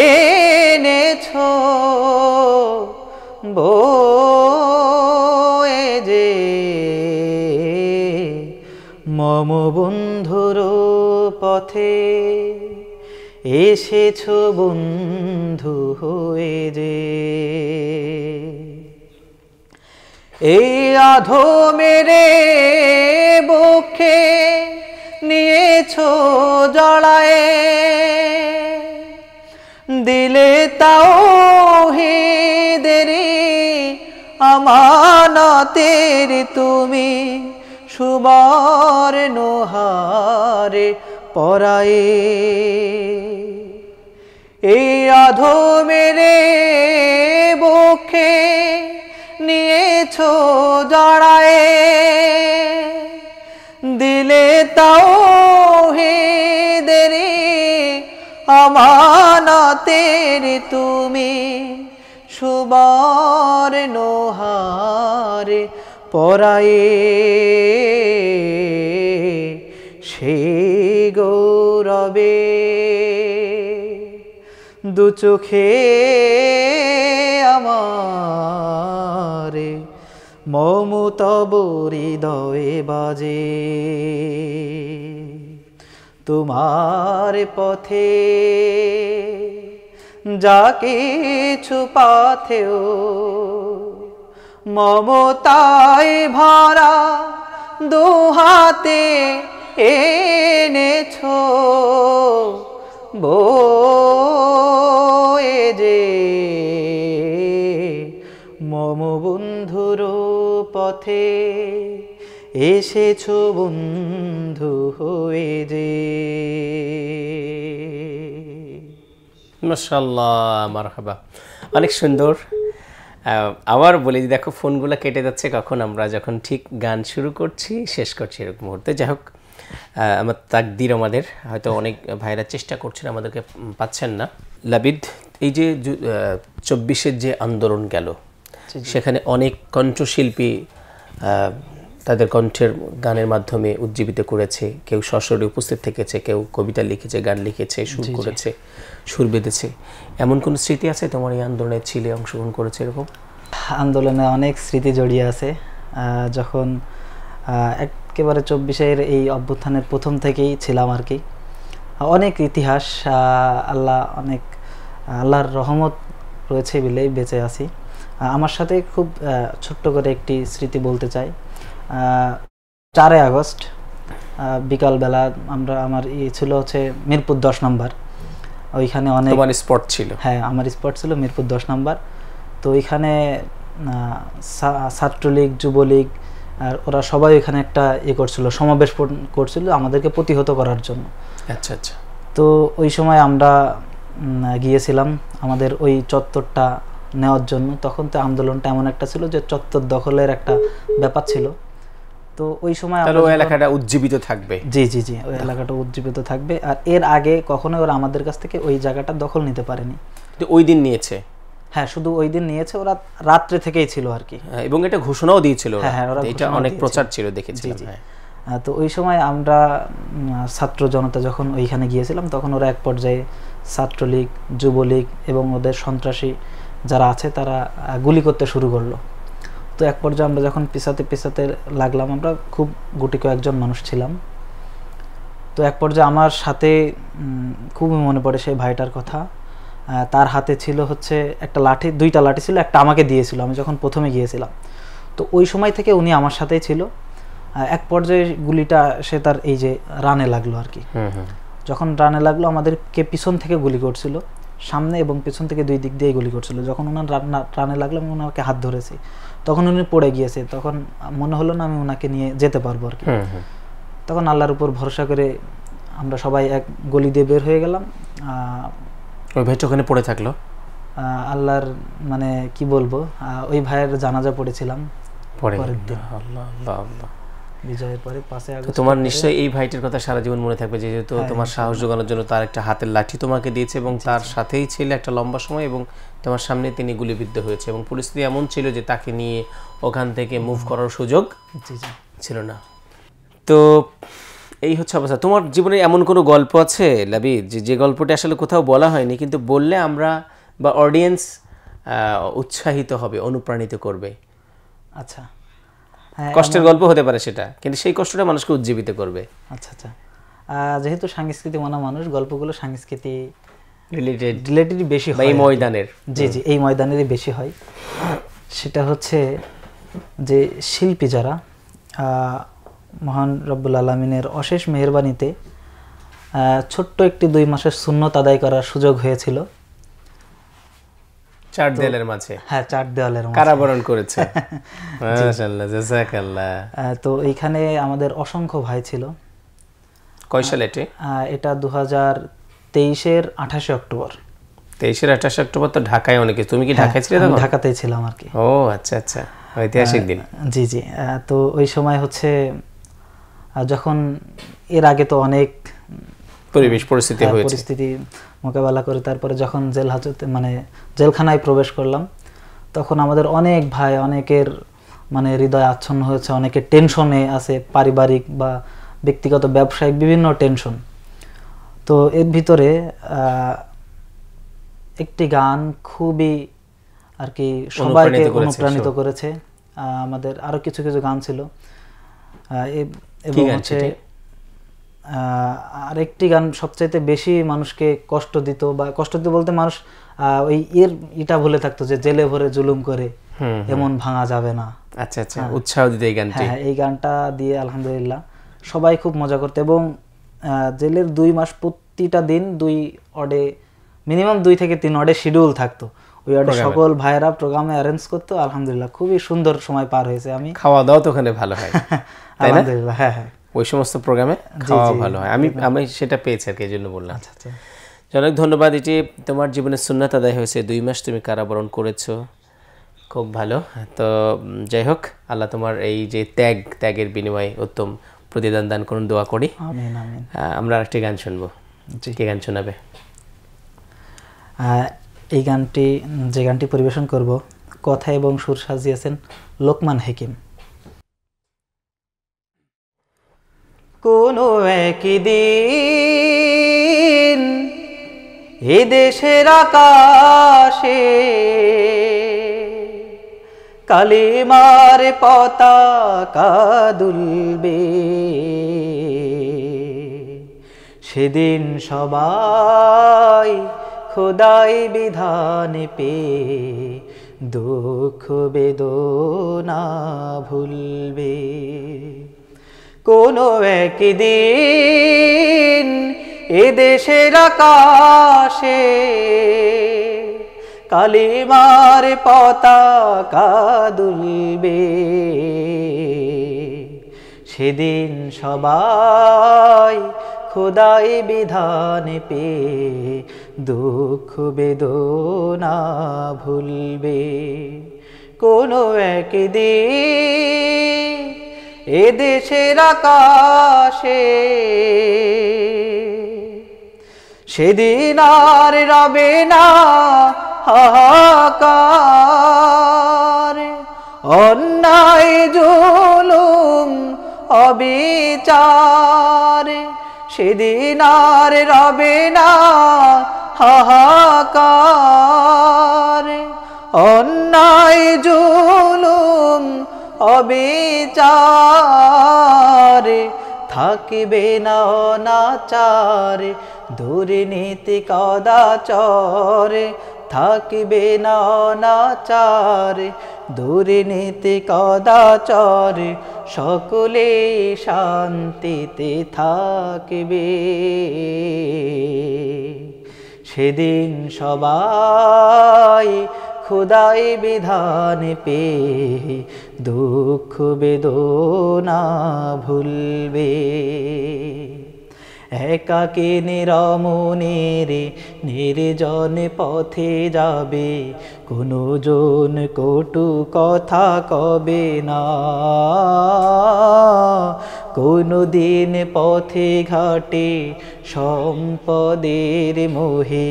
এনেছো বয়ে যে, মম বন্ধুর পথে এসেছো বন্ধু হয়ে যে। এই আধমেরে বুকে নিয়েছো জড়ায়ে, দিলে তাওহীদেরি আমানতের তুমি, সুবর্ণ হারে পরায়ে। এই আধমেরে বুকে নিয়েছো জড়ায়ে, দিলে তাওহীদেরি আমানতের তুমি, সুবর্ণ হারে পরায়ে। সে গৌরবে দু চোখে আমারে মমতব হৃদয়ে বাজে। তোমার পথে যা কিছু পাথেও, মমতায় ভরা দুহাতে এনেছো, বয়ে যে মম বন্ধুর পথে এসেছো বন্ধু হয়ে যে। মাশাআল্লাহ, মারহাবা, অনেক সুন্দর। আবার বলি, দেখো ফোনগুলো কেটে যাচ্ছে কখন, আমরা যখন ঠিক গান শুরু করছি শেষ করছি এরকম মুহূর্তে। যাই হোক, আমার তাকদির, আমাদের হয়তো অনেক ভাইরা চেষ্টা করছেন, আমাদেরকে পাচ্ছেন না। লাবিদ, এই যে 24-এর যে আন্দোলন গেল, সেখানে অনেক কণ্ঠশিল্পী তাদের কণ্ঠের গানের মাধ্যমে উজ্জীবিত করেছে। কেউ সশরীরে উপস্থিত থেকেছে, কেউ কবিতা লিখেছে, গান লিখেছে, সুর করেছে, সুর বেঁধেছে। এমন কোন স্মৃতি আছে তোমার এই আন্দোলনে ছিলে, অংশগ্রহণ করেছে এরকম? আন্দোলনে অনেক স্মৃতি জড়িয়ে আছে। যখন একেবারে 24-এর এই অভ্যুত্থানের প্রথম থেকেই ছিলাম আর কি। অনেক ইতিহাস, আল্লাহর রহমত রয়েছে বলেই বেঁচে আছি। আমার সাথে খুব ছোট্ট করে একটি স্মৃতি বলতে চাই। 4 আগস্ট বিকালবেলা আমার ছিল হচ্ছে মিরপুর 10 নম্বর। ওইখানে অনেক স্পট ছিল। হ্যাঁ, আমার স্পট ছিল মিরপুর 10 নম্বর। তো ওইখানে ছাত্রলীগ, যুবলীগ আর ওরা সবাই ওইখানে একটা করছিল, সমাবেশ করছিল আমাদেরকে প্রতিহত করার জন্য। আচ্ছা আচ্ছা। তো ওই সময় আমরা গিয়েছিলাম আমাদের ওই চত্বরটা নেওয়ার জন্য। তখন তো আন্দোলনটা এমন একটা ছিল যে চত্বর দখলের একটা ব্যাপার ছিল। তো ওই সময় ওই এলাকাটা উজ্জীবিত থাকবে। জি জি জি, ওই এলাকাটা উজ্জীবিত থাকবে। আর এর আগে কখনোই ওরা আমাদের কাছ থেকে ওই জায়গাটা দখল নিতে পারেনি। তো ওই দিন নিয়েছে? হ্যাঁ, শুধু ওই দিন নিয়েছে। ওরা রাত্রে থেকেই ছিল আর কি, এবং এটা ঘোষণাও দিয়েছিল। হ্যাঁ, এটা অনেক প্রচার ছিল, দেখেছিলাম। তো ওই সময় আমরা ছাত্র জনতা যখন ওইখানে গিয়েছিলাম, তখন ওরা এক পর্যায়ে ছাত্রলীগ, যুবলীগ এবং ওদের সন্ত্রাসী যারা আছে তারা গুলি করতে শুরু করলো। তো এক পর্যায়ে আমরা যখন পিছাতে লাগলাম, আমরা খুব গুটি কয়েকজন মানুষ ছিলাম। তো এক পর্যায়ে আমার সাথে খুবই মনে পড়ে সেই ভাইটার কথা। তার হাতে ছিল হচ্ছে একটা লাঠি, 2টা লাঠি ছিল, একটা আমাকে দিয়েছিল আমি যখন প্রথমে গিয়েছিলাম। তো ওই সময় থেকে উনি আমার সাথেই ছিল। এক পর্যায়ে গুলিটা সে তার এই যে রানে লাগলো আর কি। যখন রানে লাগলো, আমাদেরকে পিছন থেকে গুলি করছিল, সামনে এবং পিছন থেকে 2 দিক দিয়ে গুলি করছিল। যখন ওনার রানে লাগলো, আমি ওনাকে হাত ধরেছি, তখন উনি পড়ে গিয়েছে। তখন মনে হলো না আমি ওনাকে নিয়ে যেতে পারবো আর কি। তখন আল্লাহর উপর ভরসা করে আমরা সবাই এক গলি দিয়ে বের হয়ে গেলাম। ওই ভাইটা ওখানে পড়ে থাকলো। আল্লাহর মানে কি বলবো, ওই ভাইয়ের জানাজা পড়েছিলাম পরের দিন, বিজয়ের পরে 5 আগস্ট। তোমার নিশ্চয়ই এই ভাইটির কথা সারা জীবন মনে থাকবে, যেহেতু তোমার সাহস জোগানোর জন্য তার একটা হাতের লাঠি তোমাকে দিয়েছে এবং তার সাথেই ছিল একটা লম্বা সময়, এবং তোমার সামনে তিনি গুলিবিদ্ধ হয়েছে, এবং পরিস্থিতি এমন ছিল যে তাকে নিয়ে ওখান থেকে মুভ করার সুযোগ ছিল না। তো এই হচ্ছে অবস্থা। তোমার জীবনে এমন কোনো গল্প আছে লাবিদ, যে গল্পটা আসলে কোথাও বলা হয়নি, কিন্তু বললে আমরা বা অডিয়েন্স উৎসাহিত হবে, অনুপ্রাণিত করবে? আচ্ছা, কষ্টের গল্প হতে পারে সেটা, কিন্তু সেই কষ্টটা মানুষকে উজ্জীবিত করবে। আচ্ছা আচ্ছা, যেহেতু সাংস্কৃতিক মানুষ, গল্পগুলো সাংস্কৃতিক রিলেটেড বেশি হয় এই ময়দানের। জি জি, এই ময়দানেরই বেশি হয়। সেটা হচ্ছে যে শিল্পী যারা, মহান রব্বুল আলমিনের অশেষ মেহেরবানিতে ছোট্ট একটি 2 মাসের সুন্নত আদায় করার সুযোগ হয়েছিল। 4 দেয়ালের মাঝে, হ্যাঁ 4 দেওয়ালের মাঝে কারাবরণ করেছে। মাশাআল্লাহ, জাযাকাল্লাহ। তো এইখানে আমাদের অসংখ্য ভাই ছিল। কয় সালে এটি? এটা 2023-এর 28 অক্টোবর। 23-এর 28 অক্টোবর তো ঢাকায় অনেকে, তুমি কি ঢাকায় ছিলে তখন? ঢাকাতেই ছিলাম আর কি। ও আচ্ছা আচ্ছা, ঐতিহাসিক দিন। জি জি। তো ওই সময় হচ্ছে যখন এর আগে তো অনেক পরিস্থিতি মোকাবেলা করে তারপরে যখন জেল হাজতে মানে জেলখানায় প্রবেশ করলাম, তখন আমাদের অনেক ভাই, অনেকের মানে হৃদয় আচ্ছন্ন হয়েছে, অনেকের টেনশনে আছে, পারিবারিক বা ব্যক্তিগত ব্যবসায়িক বিভিন্ন টেনশন। তো এর ভিতরে একটি গান খুবই আর কি সবাইকে অনুপ্রাণিত করেছে। আমাদের আরো কিছু কিছু গান ছিল এবং হচ্ছে আরেকটি গান সবচাইতে বেশি মানুষকে কষ্ট দিত, বা কষ্ট দিত বলতে মানুষ ওই এটা ভুলে থাকতো যে জেলে ভরে জুলুম করে এমন ভাঙা যাবে না। আচ্ছা আচ্ছা, উৎসাহ দিতে এই গানটি। হ্যাঁ, এই গানটা দিয়ে আলহামদুলিল্লাহ সবাই খুব মজা করতো। এবং জেলের 2 মাস প্রতিটা দিন 2 অডে, মিনিমাম 2 থেকে 3 অডে শিডিউল থাকতো। ওই অডে সকল ভাইয়েরা প্রোগ্রামে অ্যারেঞ্জ করতো। আলহামদুলিল্লাহ খুবই সুন্দর সময় পার হয়েছে। আমি খাওয়া দাওয়া তো ওখানে ভালো হয়, আলহামদুলিল্লাহ। হ্যাঁ হ্যাঁ, ওই সমস্ত প্রোগ্রামে খাওয়া ভালো হয়। আমি সেটা পেয়েছি আর কি, এই জন্য বললাম। আচ্ছা আচ্ছা, অনেক ধন্যবাদ। এটি তোমার জীবনের সুন্নাত আদায় হয়েছে, 2 মাস তুমি কারাবরণ করেছো, খুব ভালো। তো যাই হোক, আল্লাহ তোমার এই যে ত্যাগের বিনিময়ে উত্তম প্রতিদান দান করুন, দোয়া করি। আমিন আমিন। আমরা আরেকটি গান শুনবো। কি গান শোনাবে? এই গানটি, যে গানটি পরিবেশন করব, কথা এবং সুর সাজিয়েছেন লোকমান হাকিম। কোনো একদিন এ দেশের আকাশে কালিমার পতাকা দুলবে, সেদিন সবাই খোদাই বিধান পেয়ে দুঃখ বেদনা ভুলবে। কোনো একদিন এ দেশের আকাশে কালিমার পতাকা দুলবে, সেদিন সবাই খোদাই বিধান পেয়ে দুঃখ বেদনা ভুলবে। কোনো একদিন এ দেশের আকাশে সেদিন আর রবে না হাহাকার, অন্যায় জুলুম অবিচার, সেদিন আর রবে না হাহাকার, অন্যায় জুলুম অবিচার, থাকিবে না অনাচার, দুর্নীতি কদাচার, থাকিবে না অনাচার, দুর্নীতি কদাচার, সকলে শান্তিতে থাকবে। সেদিন সবাই খোদাই বিধান পেয়ে দুঃখ বেদনা ভুলবে। একাকী নিরমনের নির্জন পথে যাবে, কোনো জন কটু কথা কবে না, কোনো দিন পথে ঘাটে সম্পদের মোহে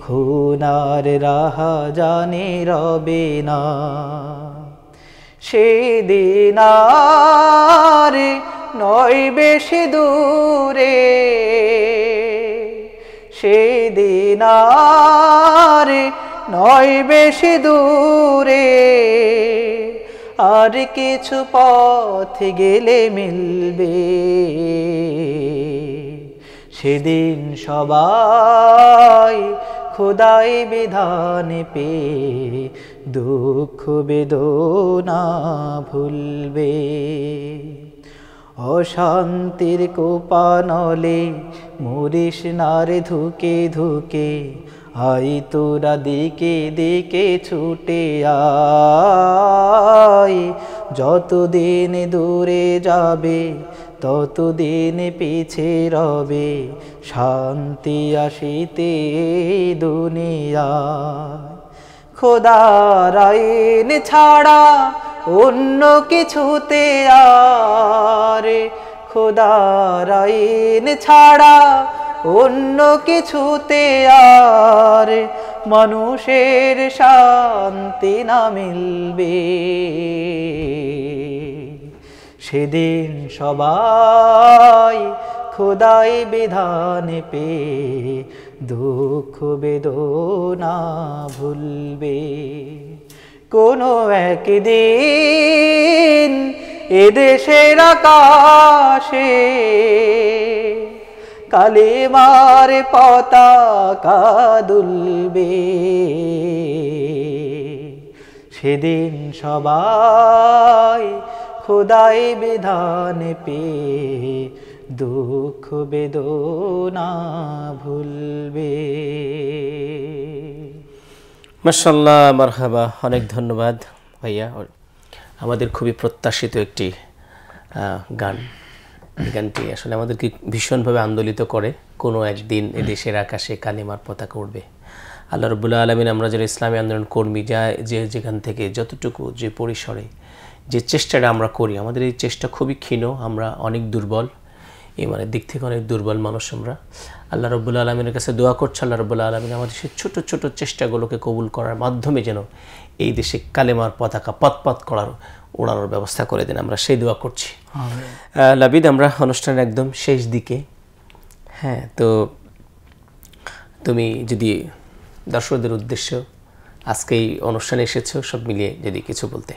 খুনার রাহা জানে রবে না। সেদিন আর নয় বেশি দূরে, সেদিন আর নয় বেশি দূরে, আর কিছু পথ গেলে মিলবে। সেদিন সবাই খোদাই বিধান পেয়ে দুঃখ বেদনা ভুলবে। অশান্তির কোপানলে মরিস না রে ধুকে ধুকে, আই তোরা দিকে দিকে ছুটে আয়। যতদিন দূরে যাবে ততদিন পিছে রবে, শান্তি আসিতে দুনিয়ায়। খোদার আইন ছাড়া অন্য কিছুতে আর, খোদার আইন ছাড়া অন্য কিছুতে আর মানুষের শান্তি না মিলবে। সেদিন সবাই খোদাই বিধান পে দুঃখ বেদনা ভুলবে। কোনো একদিন এদেশের আকাশে কালেমার পতাকা দুলবে। সেদিন সবাই খোদাই বিধান পে দুঃখ বেদনা ভুলবে। মাশাআল্লাহ, মারহাবা, অনেক ধন্যবাদ ভাইয়া। আমাদের খুবই প্রত্যাশিত একটি গান। এই গানটি আসলে আমাদেরকে ভীষণভাবে আন্দোলিত করে। কোনো একদিন এ দেশের আকাশে কালিমার পতাকা উঠবে। আল্লাহ রাব্বুল আলামিন, আমরা যারা ইসলামী আন্দোলন কর্মী, যেখান থেকে যতটুকু যে পরিসরে যে চেষ্টাটা আমরা করি, আমাদের এই চেষ্টা খুবই ক্ষীণ। আমরা অনেক দুর্বল, ইমানের দিক থেকে অনেক দুর্বল মানুষ আমরা। আল্লাহ রাব্বুল আলামিনের কাছে দোয়া করছি, আল্লাহ রাব্বুল আলামিন আমাদের সেই ছোট ছোট চেষ্টাগুলোকে কবুল করার মাধ্যমে যেন এই দেশে কালেমার পতাকা পথ করার ওড়ানোর ব্যবস্থা করে দেন, আমরা সেই দোয়া করছি। লাবিদ, আমরা অনুষ্ঠানের একদম শেষ দিকে। হ্যাঁ, তো তুমি যদি দর্শকদের উদ্দেশ্য আজকে এই অনুষ্ঠানে এসেছো, সব মিলিয়ে যদি কিছু বলতে।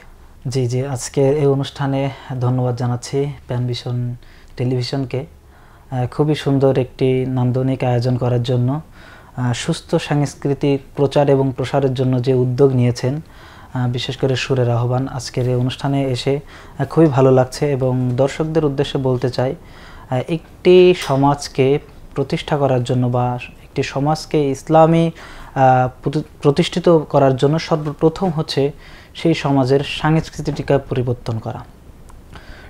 জি জি, আজকে এই অনুষ্ঠানে ধন্যবাদ জানাচ্ছি প্যানভিশন টেলিভিশনকে খুবই সুন্দর একটি নান্দনিক আয়োজন করার জন্য, সুস্থ সাংস্কৃতিক প্রচার এবং প্রসারের জন্য যে উদ্যোগ নিয়েছেন, বিশেষ করে সুরের আহ্বান। আজকের এই অনুষ্ঠানে এসে খুবই ভালো লাগছে এবং দর্শকদের উদ্দেশ্যে বলতে চাই, একটি সমাজকে প্রতিষ্ঠা করার জন্য বা একটি সমাজকে ইসলামী প্রতিষ্ঠিত করার জন্য সর্বপ্রথম হচ্ছে সেই সমাজের সাংস্কৃতিক পরিবর্তন করা।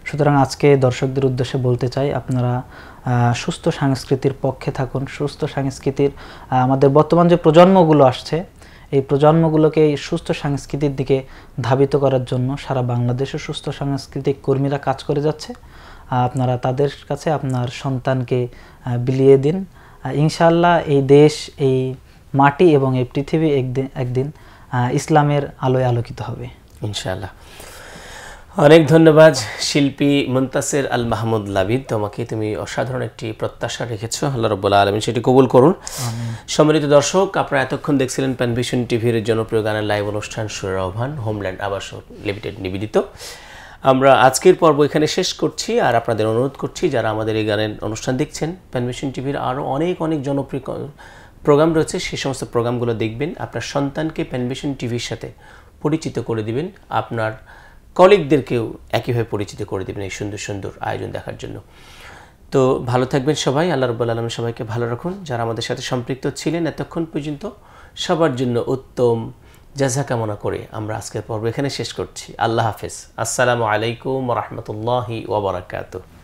সুতরাং আজকে দর্শকদের উদ্দেশ্যে বলতে চাই, আপনারা সুস্থ সংস্কৃতির পক্ষে থাকুন। সুস্থ সংস্কৃতির আমাদের বর্তমান যে প্রজন্মগুলো আসছে, এই প্রজন্মগুলোকে এই সুস্থ সংস্কৃতির দিকে ধাবিত করার জন্য সারা বাংলাদেশে সুস্থ সাংস্কৃতিক কর্মীরা কাজ করে যাচ্ছে। আপনারা তাদের কাছে আপনার সন্তানকে বিলিয়ে দিন। ইনশাআল্লাহ এই দেশ, এই মাটি এবং এই পৃথিবী একদিন ইসলামের আলোয় আলোকিত হবে ইনশাআল্লাহ। অনেক ধন্যবাদ শিল্পী মুনতাসির আল মাহমুদ লাবিদ, তোমাকে তুমি অসাধারণ একটি প্রত্যাশা রেখেছো, আল্লাহ রাব্বুল আলামিন সেটি কবুল করুন। সম্মানিত দর্শক, আপনারা এতক্ষণ দেখছিলেন প্যানভিশন টিভির জনপ্রিয় গানের লাইভ অনুষ্ঠান সুরের আহ্বান, হোমল্যান্ড আবাসন লিমিটেড নিবেদিত। আমরা আজকের পর্ব এখানে শেষ করছি, আর আপনাদের অনুরোধ করছি যারা আমাদের এই গানের অনুষ্ঠান দেখছেন, প্যানভিশন টিভির আরও অনেক জনপ্রিয় প্রোগ্রাম রয়েছে, সেই সমস্ত প্রোগ্রামগুলো দেখবেন। আপনার সন্তানকে প্যানভিশন টিভির সাথে পরিচিত করে দিবেন, আপনার কলিগদেরকেও একইভাবে পরিচিত করে দেবেন এই সুন্দর সুন্দর আয়োজন দেখার জন্য। তো ভালো থাকবেন সবাই, আল্লাহ রাব্বুল আলামিন সবাইকে ভালো রাখুন। যারা আমাদের সাথে সম্পৃক্ত ছিলেন এতক্ষণ পর্যন্ত, সবার জন্য উত্তম জাযা কামনা করে আমরা আজকের পর্ব এখানে শেষ করছি। আল্লাহ হাফেজ। আসসালামু আলাইকুম ওয়া রাহমাতুল্লাহি ওয়া বারাকাতুহু।